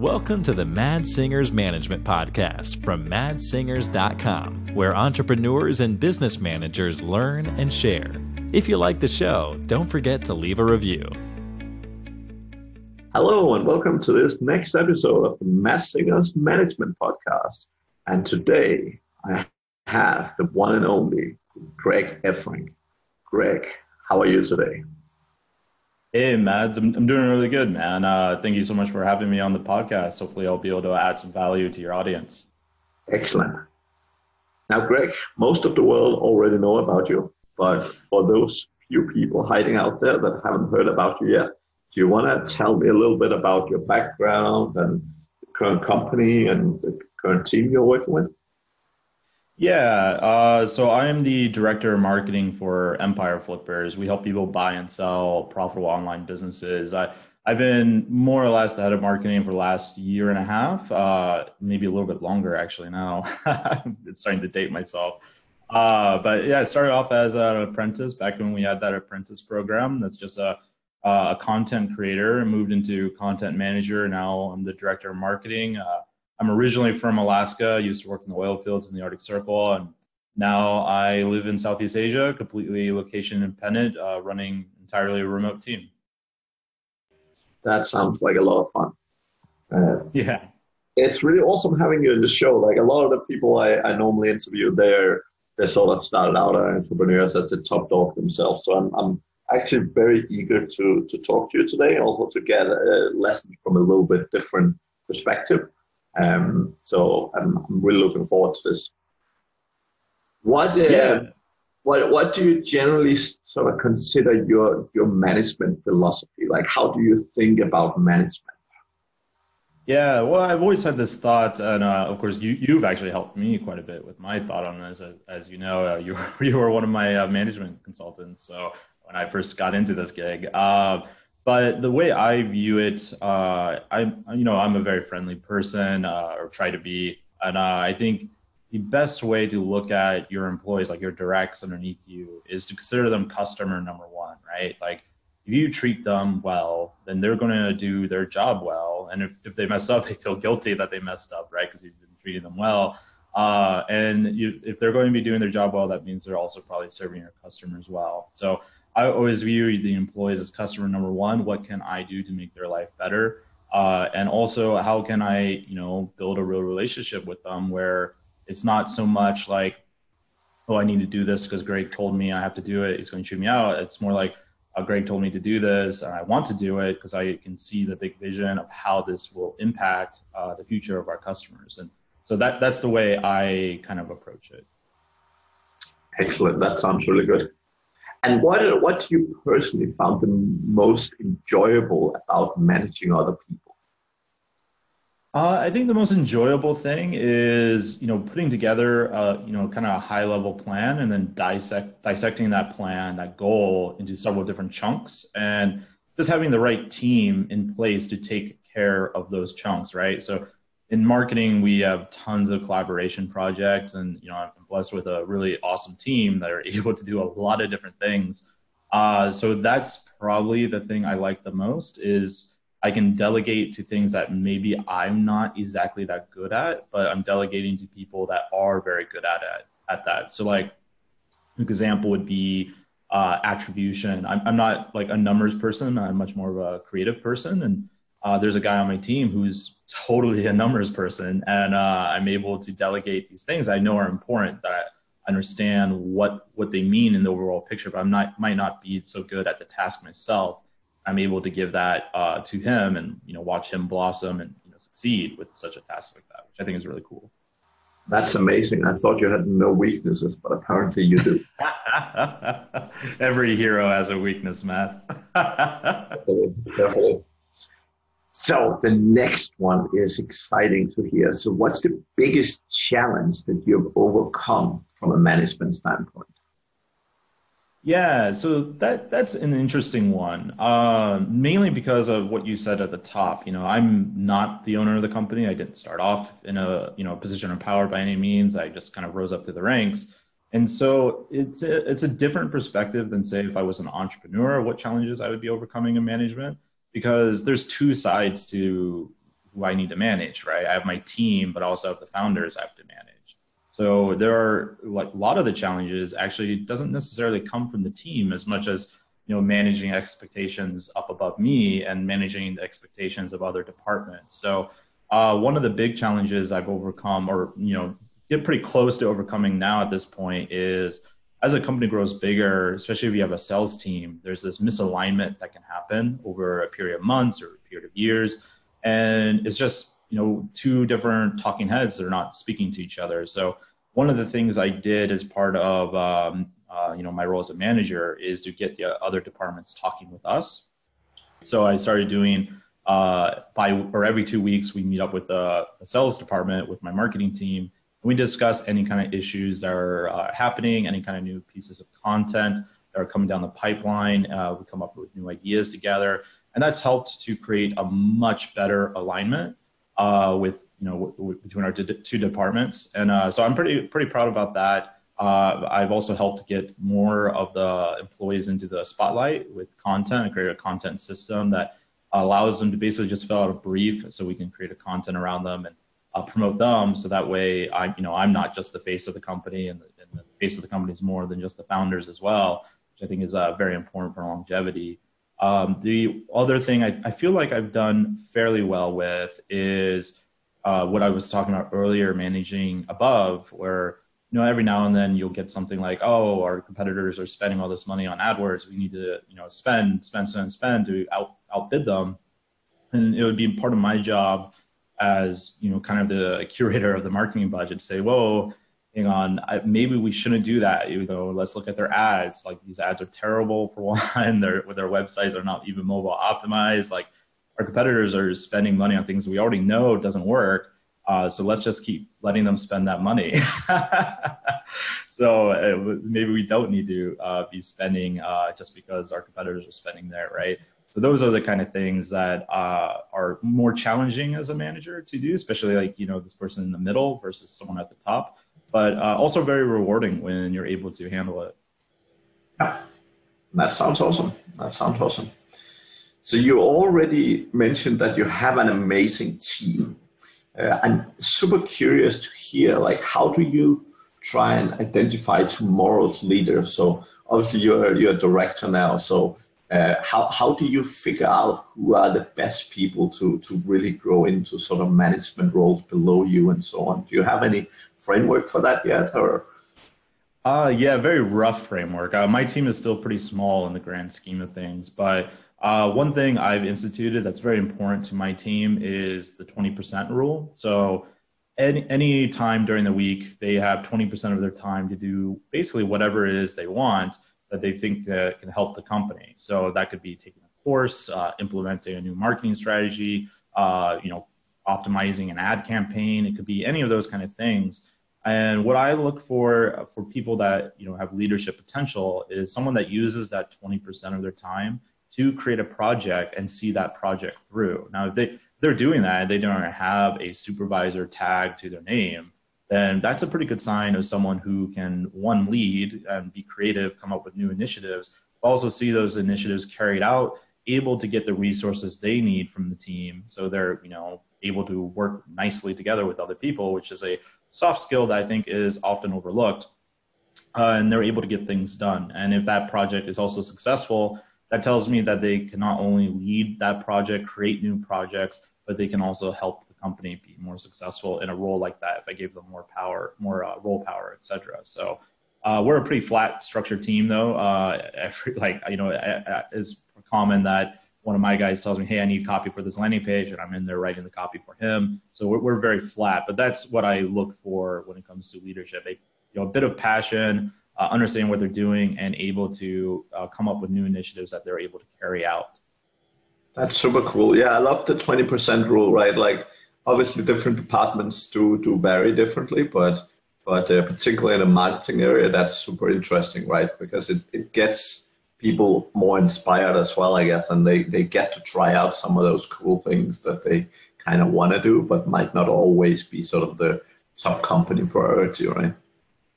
Welcome to the Mad Singers Management Podcast from madsingers.com, where entrepreneurs and business managers learn and share. If you like the show, don't forget to leave a review. Hello, and welcome to this next episode of the Mad Singers Management Podcast. And today, I have the one and only Greg Elfrink. Greg, how are you today? Hey, Mads, I'm doing really good, man. Thank you so much for having me on the podcast. Hopefully, I'll be able to add some value to your audience. Excellent. Now, Greg, most of the world already know about you, but for those few people hiding out there that haven't heard about you yet, do you want to tell me a little bit about your background and the current company and the current team you're working with? Yeah, so I am the director of marketing for Empire Flippers. We help people buy and sell profitable online businesses. I've been more or less the head of marketing for the last year and a half, maybe a little bit longer actually now. It's starting to date myself. But yeah, I started off as an apprentice back when we had that apprentice program. That's just a content creator, and moved into content manager. Now I'm the director of marketing. I'm originally from Alaska. I used to work in the oil fields in the Arctic Circle, and now I live in Southeast Asia, completely location independent, running entirely a remote team. That sounds like a lot of fun. Yeah. It's really awesome having you in the show. Like a lot of the people I normally interview, they sort of started out as entrepreneurs as a top dog themselves. So I'm actually very eager to talk to you today, also to get a lesson from a little bit different perspective. So I'm really looking forward to this. What do you generally sort of consider your management philosophy? Like, how do you think about management? Yeah, well, I've always had this thought, and of course, you've actually helped me quite a bit with my thought on this. As you know, you were one of my management consultants. So when I first got into this gig. But the way I view it, I'm a very friendly person, or try to be, and I think the best way to look at your employees, like your directs underneath you, is to consider them customer number one, right? Like if you treat them well, then they're going to do their job well, and if they mess up, they feel guilty that they messed up, right? Because you've been treating them well, if they're going to be doing their job well, that means they're also probably serving your customers well. So I always view the employees as customer number one. What can I do to make their life better? And also, how can I, build a real relationship with them where it's not so much like, oh, I need to do this because Greg told me I have to do it. He's going to shoot me out. It's more like, Greg told me to do this, and I want to do it because I can see the big vision of how this will impact the future of our customers. And so that's the way I kind of approach it. Excellent. That sounds really good. And what do you personally found the most enjoyable about managing other people? I think the most enjoyable thing is, putting together, kind of a high level plan and then dissecting that plan, that goal into several different chunks, and just having the right team in place to take care of those chunks, right? So in marketing, we have tons of collaboration projects, and I'm blessed with a really awesome team that are able to do a lot of different things. So that's probably the thing I like the most, is I can delegate to things that maybe I'm not exactly that good at, but I'm delegating to people that are very good at that. So like an example would be attribution. I'm not like a numbers person. I'm much more of a creative person, and there's a guy on my team who's totally a numbers person, and I'm able to delegate these things I know are important, that I understand what they mean in the overall picture, but I might not be so good at the task myself. I'm able to give that to him and watch him blossom and succeed with such a task like that, which I think is really cool. That's amazing. I thought you had no weaknesses, but apparently you do. Every hero has a weakness, Matt. Definitely. So the next one is exciting to hear. So what's the biggest challenge that you've overcome from a management standpoint? Yeah, so that's an interesting one, mainly because of what you said at the top. I'm not the owner of the company. I didn't start off in a position of power by any means. I just kind of rose up through the ranks. And so it's a different perspective than, say, if I was an entrepreneur, what challenges I would be overcoming in management, because there's two sides to who I need to manage, right? I have my team, but I also have the founders I have to manage. So there are like a lot of the challenges actually doesn't necessarily come from the team as much as, managing expectations up above me and managing the expectations of other departments. So one of the big challenges I've overcome, or, get pretty close to overcoming now at this point, is as a company grows bigger, especially if you have a sales team, there's this misalignment that can happen over a period of months or a period of years. And it's just, two different talking heads that are not speaking to each other. So one of the things I did as part of, my role as a manager is to get the other departments talking with us. So I started doing every 2 weeks, we meet up with the sales department with my marketing team. And we discuss any kind of issues that are happening, any kind of new pieces of content that are coming down the pipeline. We come up with new ideas together, and that's helped to create a much better alignment between our two departments. And so I'm pretty proud about that. I've also helped get more of the employees into the spotlight with content. I created a content system that allows them to basically just fill out a brief so we can create a content around them and promote them. So that way, I'm not just the face of the company, and the face of the company is more than just the founders as well, which I think is very important for longevity. The other thing I feel like I've done fairly well with is what I was talking about earlier, managing above, where every now and then you'll get something like, oh, our competitors are spending all this money on AdWords. We need to, spend to outbid them. And it would be part of my job as, kind of the curator of the marketing budget to say, whoa, hang on, maybe we shouldn't do that. Let's look at their ads. Like, these ads are terrible for one. Their websites are not even mobile optimized. Like, our competitors are spending money on things we already know doesn't work. So let's just keep letting them spend that money. So maybe we don't need to be spending just because our competitors are spending there, right? So those are the kind of things that are more challenging as a manager to do, especially like, this person in the middle versus someone at the top, but also very rewarding when you're able to handle it. Yeah, that sounds awesome. So you already mentioned that you have an amazing team. I'm super curious to hear, like, how do you try and identify tomorrow's leaders? So obviously you're a director now. So how do you figure out who are the best people to really grow into sort of management roles below you and so on? Do you have any framework for that yet, or? Yeah, very rough framework. My team is still pretty small in the grand scheme of things, but one thing I've instituted that's very important to my team is the 20% rule. So any time during the week, they have 20% of their time to do basically whatever it is they want that they think can help the company. So that could be taking a course, implementing a new marketing strategy, optimizing an ad campaign. It could be any of those kind of things. And what I look for people that have leadership potential is someone that uses that 20% of their time to create a project and see that project through. Now, if they're doing that, they don't have a supervisor tag to their name, then that's a pretty good sign of someone who can, one, lead and be creative, come up with new initiatives, but also see those initiatives carried out, able to get the resources they need from the team. So they're, able to work nicely together with other people, which is a soft skill that I think is often overlooked. And they're able to get things done. And if that project is also successful, that tells me that they can not only lead that project, create new projects, but they can also help the company be more successful in a role like that if I gave them more power, more role power, et cetera. So we're a pretty flat structured team, though. It's common that one of my guys tells me, hey, I need copy for this landing page, and I'm in there writing the copy for him. So we're very flat, but that's what I look for when it comes to leadership. A bit of passion, understanding what they're doing, and able to come up with new initiatives that they're able to carry out. That's super cool. Yeah, I love the 20% rule, right? Like, obviously different departments do vary differently, but particularly in the marketing area, that's super interesting, right? Because it gets people more inspired as well, I guess, and they get to try out some of those cool things that they kind of want to do, but might not always be sort of the sub-company priority, right?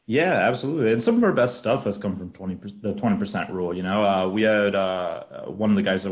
Yeah, absolutely. And some of our best stuff has come from the 20% rule. We had one of the guys that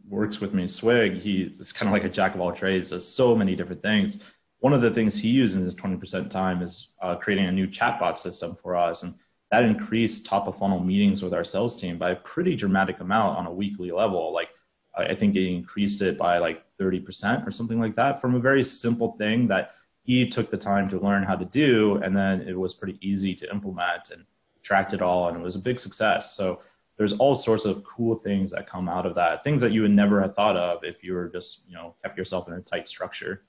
works with me, Swig. He is kind of like a jack of all trades, does so many different things. One of the things he uses in his 20% time is creating a new chatbot system for us. And that increased top of funnel meetings with our sales team by a pretty dramatic amount on a weekly level. Like I think he increased it by like 30% or something like that from a very simple thing that he took the time to learn how to do, and then it was pretty easy to implement and tracked it all, and it was a big success. So there's all sorts of cool things that come out of that, things that you would never have thought of if you were just, kept yourself in a tight structure.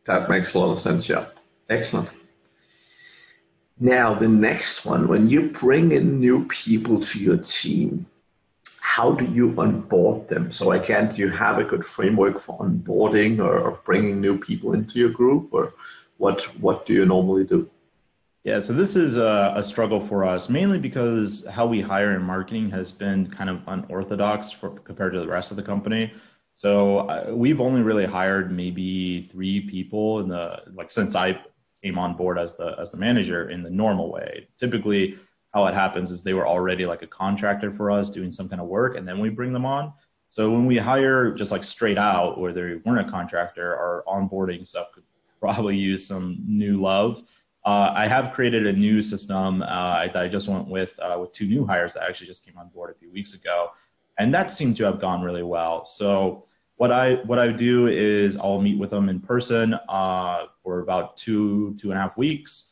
That makes a lot of sense. Yeah. Excellent. Now, the next one, when you bring in new people to your team, how do you onboard them? So again, do you have a good framework for onboarding or bringing new people into your group, or what do you normally do? Yeah, so this is a struggle for us, mainly because how we hire in marketing has been kind of unorthodox compared to the rest of the company. So we've only really hired maybe 3 people since I came on board as the manager in the normal way. Typically, how it happens is they were already like a contractor for us doing some kind of work, and then we bring them on. So when we hire just like straight out, where they weren't a contractor, our onboarding stuff could probably use some new love. I have created a new system that I just went with 2 new hires that actually just came on board a few weeks ago, and that seemed to have gone really well. So what I do is I'll meet with them in person for about 2.5 weeks.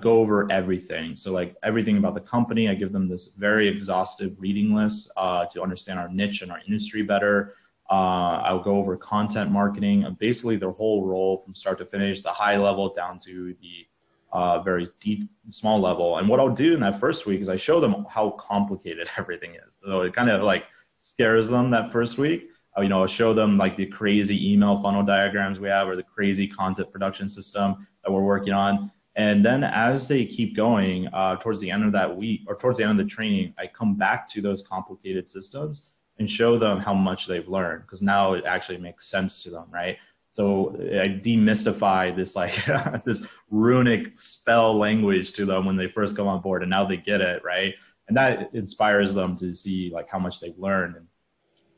Go over everything. So like everything about the company, I give them this very exhaustive reading list to understand our niche and our industry better. I'll go over content marketing and basically their whole role from start to finish, the high level down to the very deep, small level. And what I'll do in that first week is I show them how complicated everything is. So it kind of like scares them that first week. I'll show them like the crazy email funnel diagrams we have or the crazy content production system that we're working on. And then as they keep going towards the end of that week or towards the end of the training, I come back to those complicated systems and show them how much they've learned, because now it actually makes sense to them, right? So I demystify this like this runic spell language to them when they first come on board, and now they get it, right? And that inspires them to see like how much they've learned. And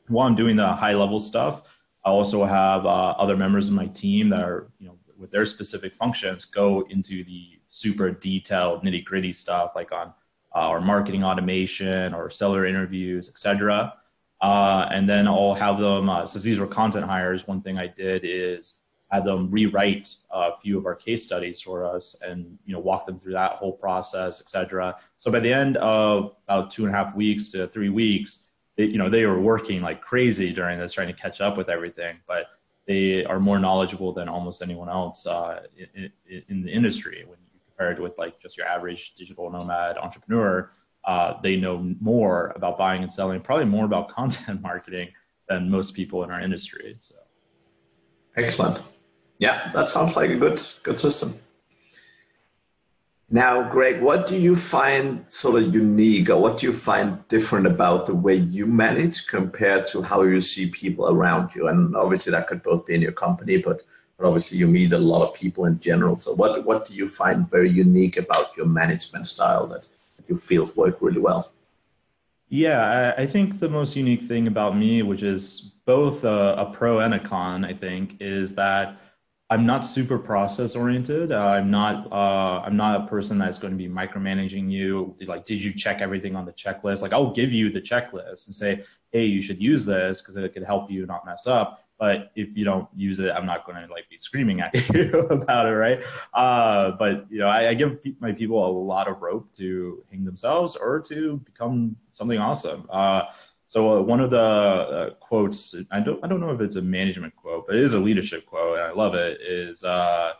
while I'm doing the high level stuff, I also have other members of my team that are, with their specific functions, go into the super detailed nitty gritty stuff, like on our marketing automation or seller interviews, etc. And then I'll have them, since these were content hires, one thing I did is had them rewrite a few of our case studies for us and, walk them through that whole process, etc. So by the end of about 2.5 weeks to 3 weeks, they were working like crazy during this, trying to catch up with everything, but they are more knowledgeable than almost anyone else in the industry. When you compare it with like just your average digital nomad entrepreneur, they know more about buying and selling, probably more about content marketing than most people in our industry. So, excellent. Yeah, that sounds like a good system. Now, Greg, what do you find sort of unique, or what do you find different about the way you manage compared to how you see people around you? And obviously that could both be in your company, but obviously you meet a lot of people in general. So what do you find very unique about your management style that you feel work really well? Yeah, I think the most unique thing about me, which is both a pro and a con, I think, is that I'm not super process oriented. I'm not a person that's going to be micromanaging you. Like, did you check everything on the checklist? Like, I'll give you the checklist and say, hey, you should use this because it could help you not mess up. But if you don't use it, I'm not going to like be screaming at you about it, right? But I give my people a lot of rope to hang themselves or to become something awesome. So one of the quotes, I don't know if it's a management quote, but it is a leadership quote, and I love it, is a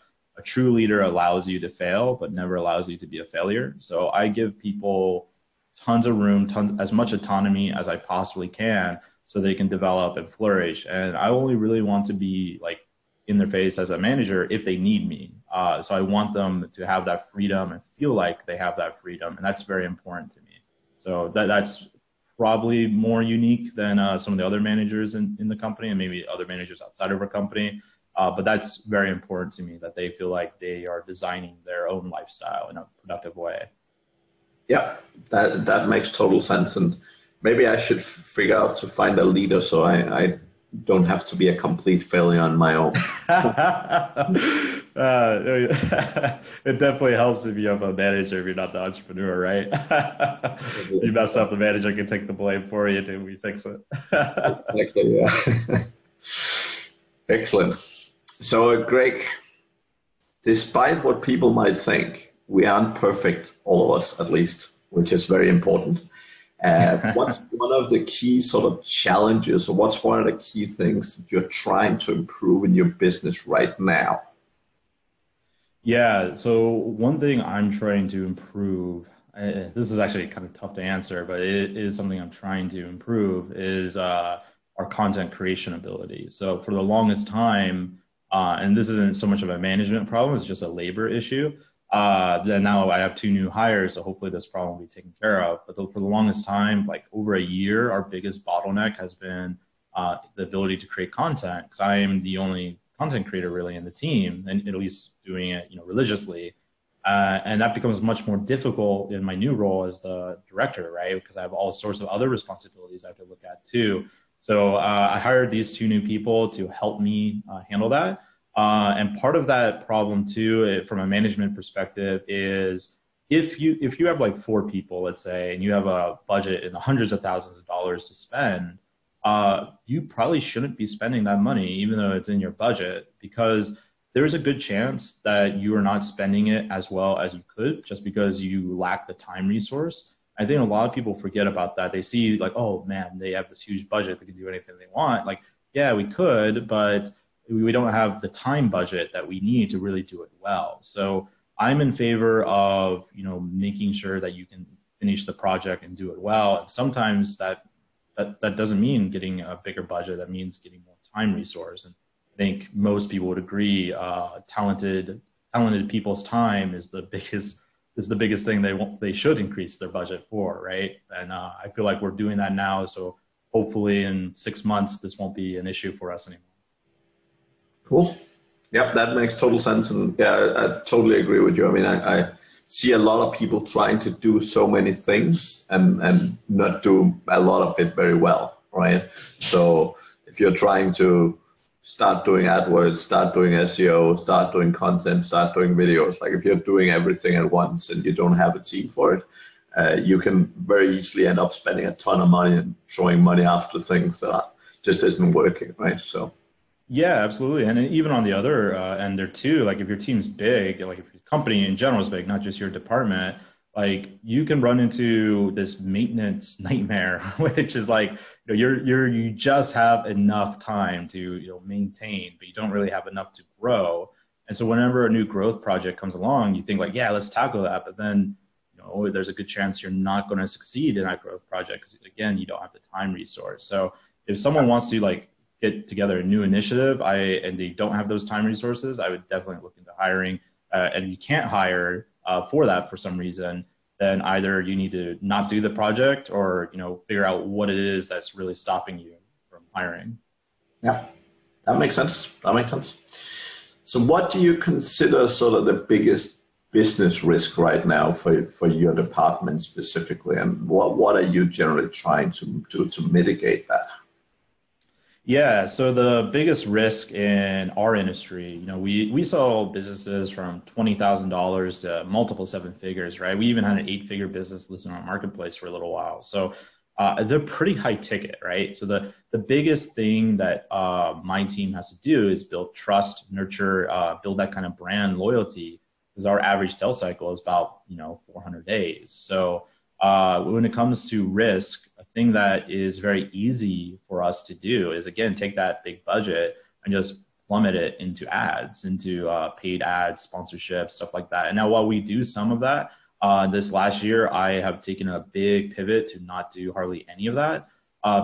true leader allows you to fail, but never allows you to be a failure. So I give people tons of room, as much autonomy as I possibly can so they can develop and flourish. And I only really want to be like in their face as a manager if they need me. So I want them to have that freedom and feel like they have that freedom. And that's very important to me. So that's probably more unique than some of the other managers in the company and maybe other managers outside of our company. But that's very important to me, that they feel like they are designing their own lifestyle in a productive way. Yeah, that makes total sense. And maybe I should figure out to find a leader so I don't have to be a complete failure on my own. It definitely helps if you have a manager, if you're not the entrepreneur, right? You mess up, the manager can take the blame for you till we fix it. Exactly, yeah. Excellent. So, Greg, despite what people might think, we aren't perfect, all of us at least, which is very important. What's one of the key sort of challenges, or what's one of the key things that you're trying to improve in your business right now? Yeah, so one thing I'm trying to improve, this is actually kind of tough to answer, but it is something I'm trying to improve, is our content creation ability. So for the longest time, and this isn't so much of a management problem, it's just a labor issue. Then now I have 2 new hires, so hopefully this problem will be taken care of. But for the longest time, like over a year, our biggest bottleneck has been the ability to create content, because I am the only content creator really in the team, and at least doing it, religiously. And that becomes much more difficult in my new role as the director, right? Because I have all sorts of other responsibilities I have to look at too. So I hired these 2 new people to help me handle that. And part of that problem too, from a management perspective, is if you have like 4 people, let's say, and you have a budget in the hundreds of thousands of dollars to spend, you probably shouldn't be spending that money, even though it's in your budget, because there's a good chance that you are not spending it as well as you could, just because you lack the time resource. I think a lot of people forget about that. They see like, oh man, they have this huge budget, they can do anything they want. Like, yeah, we could, but we don't have the time budget that we need to really do it well. So I'm in favor of, making sure that you can finish the project and do it well. And sometimes that doesn't mean getting a bigger budget. That means getting more time resource. And I think most people would agree, talented people's time is the biggest thing they should increase their budget for, right? And I feel like we're doing that now. So hopefully in 6 months, this won't be an issue for us anymore. Cool. Yep, that makes total sense. And yeah, I totally agree with you. I mean, I see a lot of people trying to do so many things and not do a lot of it very well, right? So if you're trying to start doing AdWords, start doing SEO, start doing content, start doing videos, like if you're doing everything at once and you don't have a team for it, you can very easily end up spending a ton of money and throwing money after things that just isn't working, right? So. Yeah, absolutely. And even on the other end there too, like if your team's big, like if your company in general is big, not just your department, like you can run into this maintenance nightmare, which is like, you just have enough time to, maintain, but you don't really have enough to grow. And so whenever a new growth project comes along, you think like, yeah, let's tackle that. But then, there's a good chance you're not going to succeed in that growth project because again, you don't have the time resource. So if someone wants to like get together a new initiative, and they don't have those time resources, I would definitely look into hiring. And if you can't hire for that for some reason, then either you need to not do the project or figure out what it is that's really stopping you from hiring. Yeah, that makes sense. So what do you consider sort of the biggest business risk right now for your department specifically, and what are you generally trying to do to mitigate that? Yeah, so the biggest risk in our industry, we saw businesses from $20,000 to multiple 7 figures, right? We even had an 8-figure business listed on our marketplace for a little while. So they're pretty high ticket, right? So the biggest thing that my team has to do is build trust, nurture, build that kind of brand loyalty, because our average sales cycle is about 400 days. So when it comes to risk, a thing that is very easy for us to do is, again, take that big budget and just plummet it into ads, into paid ads, sponsorships, stuff like that. And now while we do some of that, this last year, I have taken a big pivot to not do hardly any of that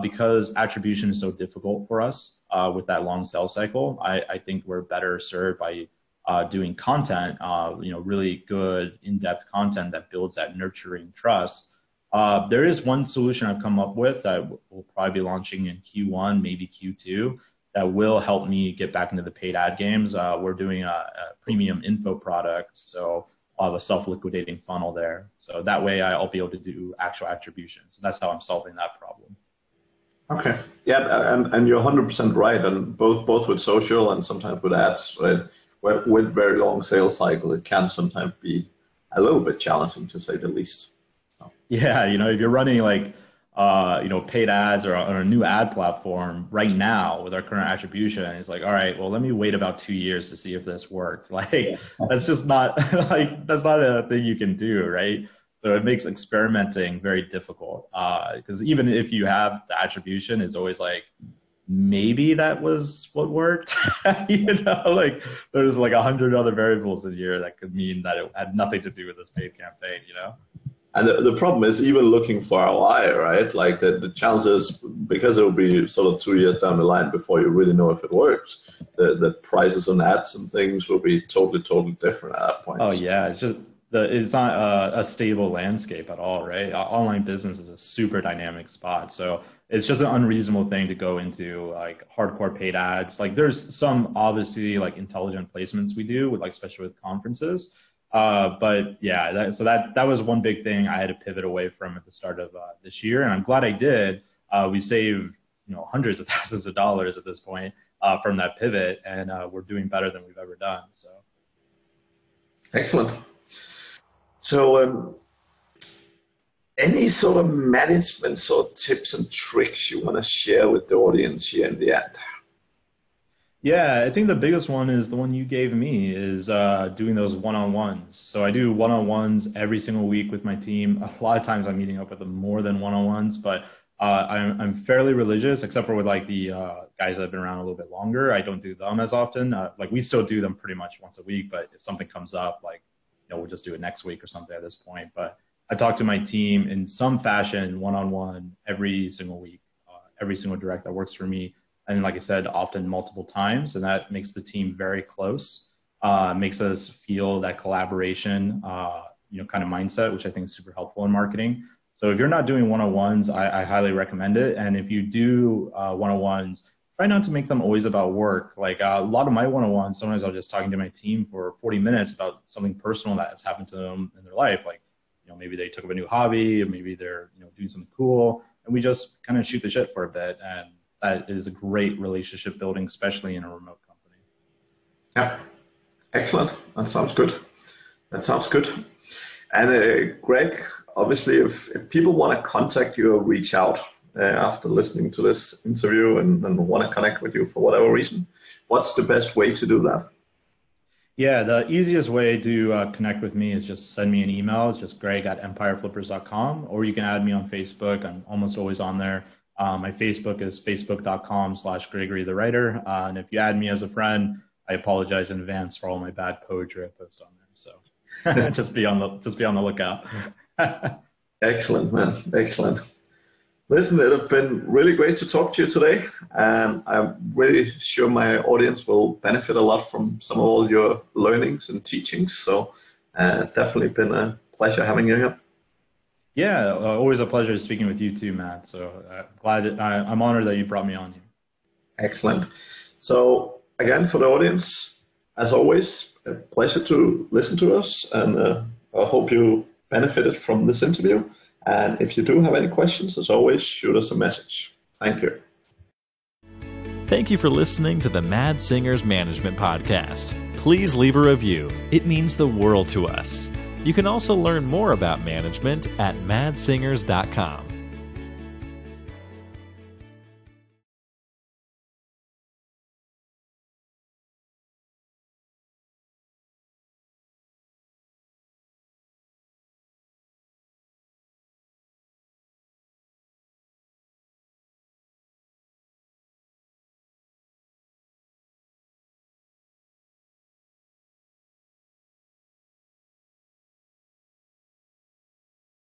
because attribution is so difficult for us with that long sales cycle. I think we're better served by doing content, really good in-depth content that builds that nurturing trust. There is one solution I've come up with that we'll probably be launching in Q1, maybe Q2. that will help me get back into the paid ad games. We're doing a premium info product, so I'll have a self-liquidating funnel there. So that way I'll be able to do actual attribution. So that's how I'm solving that problem. Okay. Yeah, and you're 100% right. And both with social and sometimes with ads, right? With very long sales cycle, it can sometimes be a little bit challenging, to say the least. So. Yeah, if you're running like paid ads or on a new ad platform right now with our current attribution, it's like, all right, well, let me wait about 2 years to see if this worked. Like, that's just not that's not a thing you can do, right? So it makes experimenting very difficult because even if you have the attribution, it's always like, maybe that was what worked. Like there's like 100 other variables in here that could mean that it had nothing to do with this paid campaign, And the problem is even looking for ROI, right? Like the chances, because it will be sort of 2 years down the line before you really know if it works, the prices on ads and things will be totally different at that point. Oh yeah, it's not a stable landscape at all, right? Online business is a super dynamic spot. So it's just an unreasonable thing to go into like hardcore paid ads. Like there's some obviously like intelligent placements we do with especially with conferences. But yeah, that was one big thing I had to pivot away from at the start of this year. And I'm glad I did. We've saved, hundreds of thousands of dollars at this point from that pivot. And we're doing better than we've ever done. So. Excellent. So any sort of management sort of tips and tricks you want to share with the audience here in the end? Yeah, I think the biggest one is the one you gave me is doing those one-on-ones. So I do one-on-ones every single week with my team. A lot of times I'm meeting up with them more than one-on-ones, but I'm fairly religious, except for with like the guys that have been around a little bit longer. I don't do them as often. Like we still do them pretty much once a week, but if something comes up, like, we'll just do it next week or something at this point. But I talk to my team in some fashion, one-on-one every single week, every single direct that works for me. And like I said, often multiple times, and that makes the team very close, makes us feel that collaboration, kind of mindset, which I think is super helpful in marketing. So if you're not doing one-on-ones, I highly recommend it. And if you do one-on-ones, try not to make them always about work. Like a lot of my one-on-ones, sometimes I'm just talking to my team for 40 minutes about something personal that has happened to them in their life. Like, maybe they took up a new hobby, or maybe they're, doing something cool, and we just kind of shoot the shit for a bit. And that is a great relationship building, especially in a remote company. Yeah, excellent. That sounds good. And Greg, obviously, if people want to contact you or reach out after listening to this interview and want to connect with you for whatever reason, what's the best way to do that? Yeah, the easiest way to connect with me is just send me an email. It's just greg@empireflippers.com, or you can add me on Facebook. I'm almost always on there. My Facebook is facebook.com/Gregory the writer. And if you add me as a friend, I apologize in advance for all my bad poetry I post on there. So just be on the lookout. Excellent, man. Excellent. Listen, it has been really great to talk to you today, and I'm really sure my audience will benefit a lot from some of all your learnings and teachings. So definitely been a pleasure having you here. Yeah, always a pleasure speaking with you too, Matt. So I'm honored that you brought me on here. Excellent. So again, for the audience, as always, a pleasure to listen to us, and I hope you benefited from this interview. And if you do have any questions, as always, shoot us a message. Thank you. Thank you for listening to the Mad Singers Management Podcast. Please leave a review. It means the world to us. You can also learn more about management at madsingers.com.